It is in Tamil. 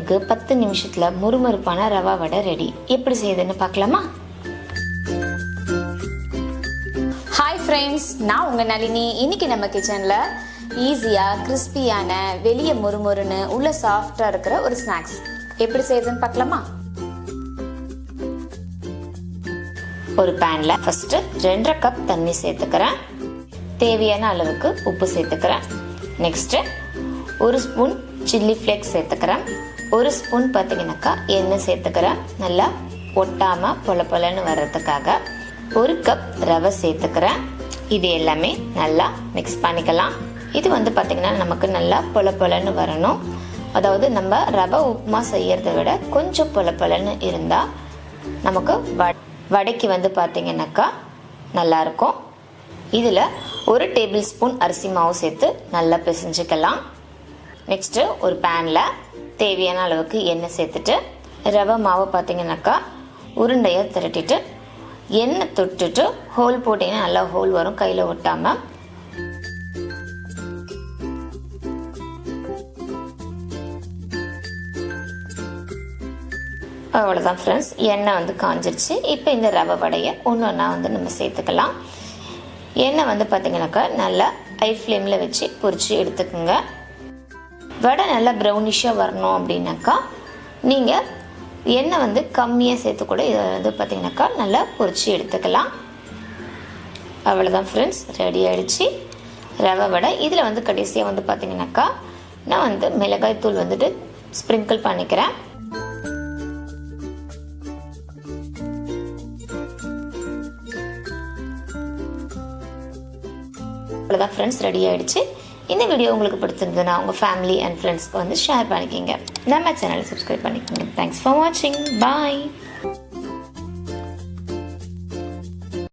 நம்மளுக்கு 10 நிமிஷத்தில் முறுமுறுப்பான ரவா வடை ரெடி. எப்படி செய்யுதுன்னு பார்க்கலாமா? ஹாய் ஃப்ரெண்ட்ஸ், நான் உங்கள் நளினி. இன்னைக்கு நம்ம கிச்சனில் ஈஸியாக கிறிஸ்பியான, வெளியே முறுமுறுன்னு உள்ள சாஃப்டாக இருக்கிற ஒரு ஸ்நாக்ஸ் எப்படி செய்யுதுன்னு பார்க்கலாமா? ஒரு பேனில் ஃபஸ்ட்டு 2.5 கப் தண்ணி சேர்த்துக்கிறேன். தேவையான அளவுக்கு உப்பு சேர்த்துக்கிறேன். நெக்ஸ்ட்டு 1 ஸ்பூன் சில்லி ஃப்ளேக்ஸ் சேர்த்துக்கிறேன். 1 ஸ்பூன் பார்த்தீங்கன்னாக்கா எண்ணெய் சேர்த்துக்கிறேன். நல்லா ஒட்டாமல் பொலன்னு வர்றதுக்காக 1 கப் ரவை சேர்த்துக்கிறேன். இது எல்லாமே நல்லா மிக்ஸ் பண்ணிக்கலாம். இது பார்த்தீங்கன்னா நமக்கு நல்லா பொலன்னு வரணும். அதாவது நம்ம ரவை உப்புமா செய்யறதை விட கொஞ்சம் பொலன்னு இருந்தால் நமக்கு வடைக்கு பார்த்தீங்கன்னாக்கா நல்லாயிருக்கும். இதில் 1 டேபிள் ஸ்பூன் அரிசி மாவு சேர்த்து நல்லா பிசைஞ்சிக்கலாம். நெக்ஸ்ட்டு ஒரு பேனில் தேவையான அளவுக்கு எண்ணெய் சேர்த்துட்டு ரவை மாவு பார்த்தீங்கன்னாக்கா உருண்டையாக திரட்டிட்டு எண்ணெய் தொட்டுட்டு ஹோல் போட்டிங்கன்னா நல்லா ஹோல் வரும், கையில் ஒட்டாமல். அவ்வளோதான் ஃப்ரெண்ட்ஸ், எண்ணெய் காஞ்சிருச்சு. இப்போ இந்த ரவை வடையை ஒன்று ஒன்றா நம்ம சேர்த்துக்கலாம். எண்ணெய் பார்த்தீங்கன்னாக்கா நல்லா ஹை ஃப்ளேமில் வச்சு பொரித்து எடுத்துக்கோங்க. வடை நல்லா ப்ரௌனிஷாக வரணும் அப்படின்னாக்கா நீங்கள் எண்ணெய் கம்மியாக சேர்த்து கூட இதை பார்த்தீங்கன்னாக்கா நல்லா பொரித்து எடுத்துக்கலாம். அவ்வளோதான் ஃப்ரெண்ட்ஸ், ரெடி ஆகிடுச்சு ரவை வடை. இதில் கடைசியாக பார்த்தீங்கன்னாக்கா நான் மிளகாய் தூள் ஸ்ப்ரிங்கிள் பண்ணிக்கிறேன். அவ்வளோதான் ஃப்ரெண்ட்ஸ், ரெடி ஆகிடுச்சு. இந்த வீடியோ உங்களுக்கு பிடிச்சிருந்ததுன்னா உங்கள் ஃபேமிலி அண்ட் ஃப்ரெண்ட்ஸ்க்கு ஷேர் பண்ணிக்கிங்க. நம்ம சேனலை சப்ஸ்கிரைப் பண்ணிக்கோங்க. தேங்க்ஸ் ஃபார் வாட்சிங். பாய்.